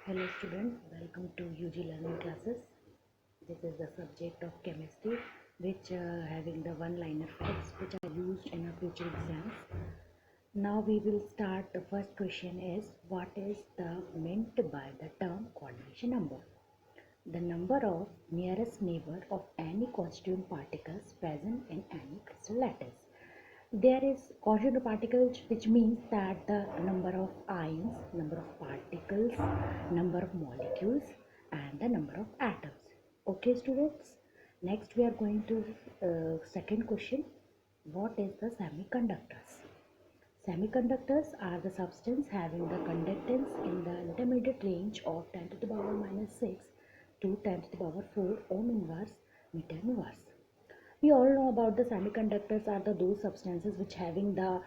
Hello students, welcome to UG learning classes. This is the subject of chemistry which having the one-liner facts which are used in our future exams. Now we will start. The first question is, what is the meant by the term coordination number? The number of nearest neighbor of any constituent particles present in any crystal lattice. There is constituent particles, which means that the number of ions, number of particles, number of molecules, and the number of atoms. Okay, students. Next, we are going to second question. What is the semiconductors? Semiconductors are the substance having the conductance in the intermediate range of 10 to the power minus 6 to 10 to the power 4 ohm inverse meter inverse. We all know about the semiconductors are those substances which having the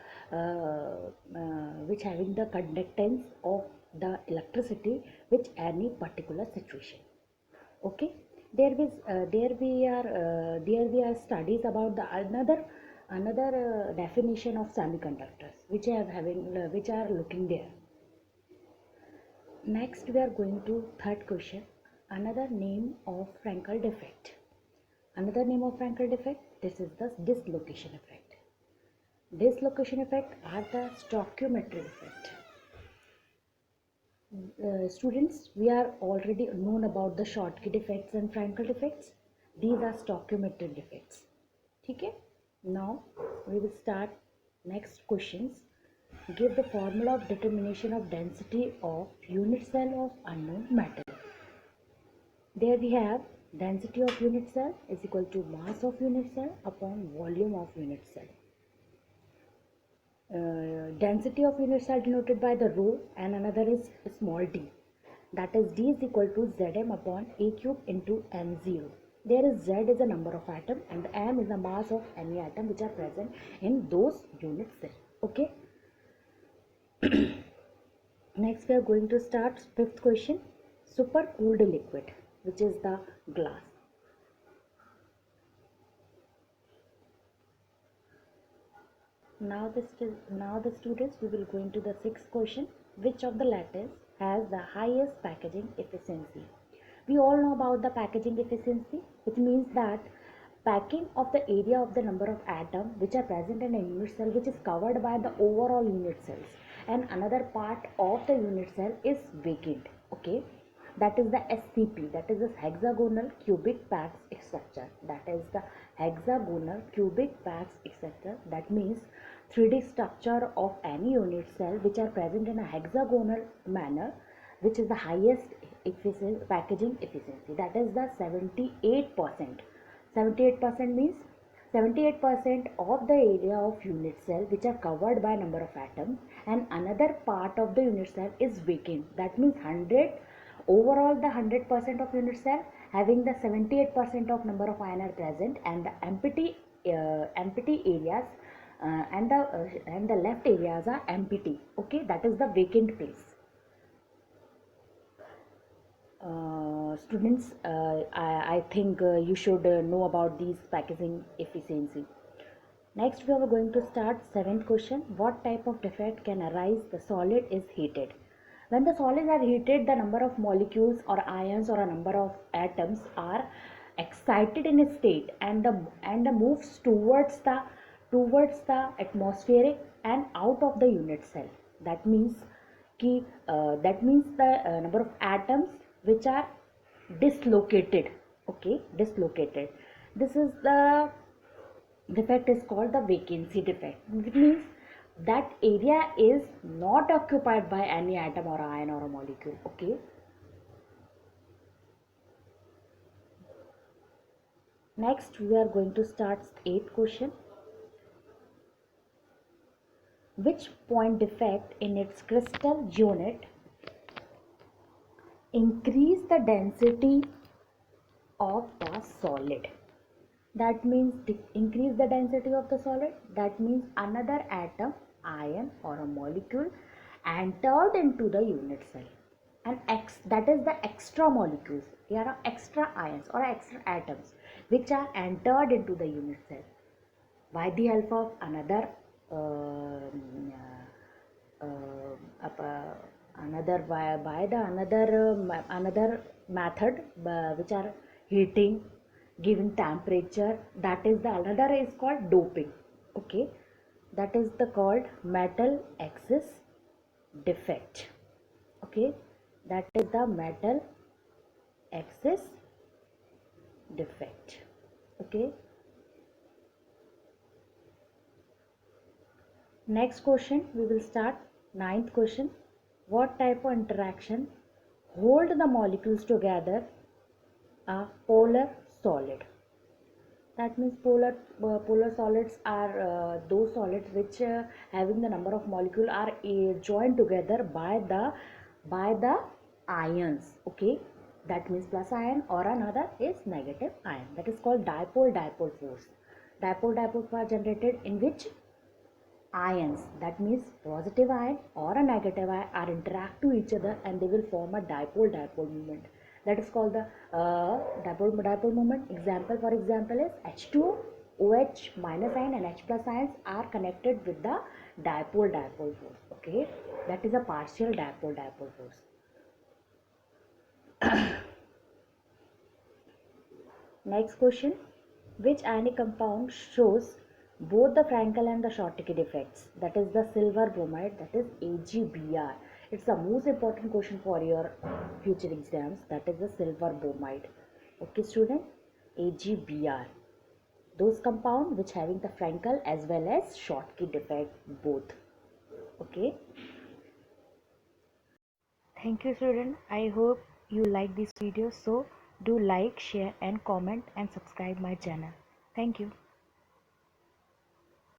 conductance of the electricity which any particular situation. Okay, there we are studies about the another definition of semiconductors which which are looking there. Next we are going to third question. Another name of Frankel defect. Another name of Frankel defect, this is the dislocation effect. Dislocation effect are the stoichiometry effect. Students, we are already known about the Schottky defects and Frankel defects. These are stoichiometric defects. Okay? Now we will start next questions. Give the formula of determination of density of unit cell of unknown metal. There we have density of unit cell is equal to mass of unit cell upon volume of unit cell. Density of unit cell denoted by the rho, and another is small d, that is d is equal to Zm upon a cube into m0. There is Z is the number of atom and m is the mass of any atom which are present in those unit cell. Okay. Next we are going to start fifth question. Supercooled liquid, which is the glass. Now the students, we will go into the sixth question. Which of the lattice has the highest packaging efficiency? We all know about the packaging efficiency, which means that packing of the area of the number of atoms which are present in a unit cell which is covered by the overall unit cells, and another part of the unit cell is vacant. Okay, that is the SCP, that is the hexagonal cubic packs structure. That is the hexagonal cubic packs structure. That means 3D structure of any unit cell which are present in a hexagonal manner, which is the highest packaging efficiency. That is the 78%. 78% means 78% of the area of unit cell which are covered by number of atoms, and another part of the unit cell is vacant. That means 100 overall, the 100% of unit cell having the 78% of number of ion are present, and the empty areas and the left areas are empty. Okay, that is the vacant place. Students, I think you should know about these packaging efficiency. Next we are going to start seventh question. What type of defect can arise the solid is heated? When the solids are heated, the number of molecules or ions or a number of atoms are excited in a state and the moves towards the atmospheric and out of the unit cell. That means the number of atoms which are dislocated. Okay, dislocated. This is the defect is called the vacancy defect. It means that area is not occupied by any atom or ion or a molecule. Okay. Next we are going to start eighth question. Which point defect in its crystal unit increase the density of the solid? That means increase the density of the solid. That means another atom, ion or a molecule entered into the unit cell, and that is the extra molecules. There are extra ions or extra atoms which are entered into the unit cell by the help of another by the another method, which are heating, giving temperature. That is the another is called doping. Okay, that is the called metal axis defect. Okay, that is the metal axis defect. Okay, next question we will start. Ninth question: what type of interaction hold the molecules together? A polar solid. That means polar solids are those solids which having the number of molecule are joined together by the ions. Okay, that means plus ion, or another is negative ion. That is called dipole force. Dipole force generated in which ions, that means positive ion or a negative ion, are interact to each other and they will form a dipole moment. That is called the dipole moment. Example, for example, is H2O. OH minus ion and H plus ions are connected with the dipole force. Okay, that is a partial dipole force. Next question: which ionic compound shows both the Frankel and the Schottky defects? That is the silver bromide, that is AgBr. It's the most important question for your future exams. That is the silver bromide. Okay, student, AgBr. Those compound which having the Frankel as well as Schottky defect both. Okay. Thank you, student. I hope you like this video. So do like, share and comment and subscribe my channel. Thank you.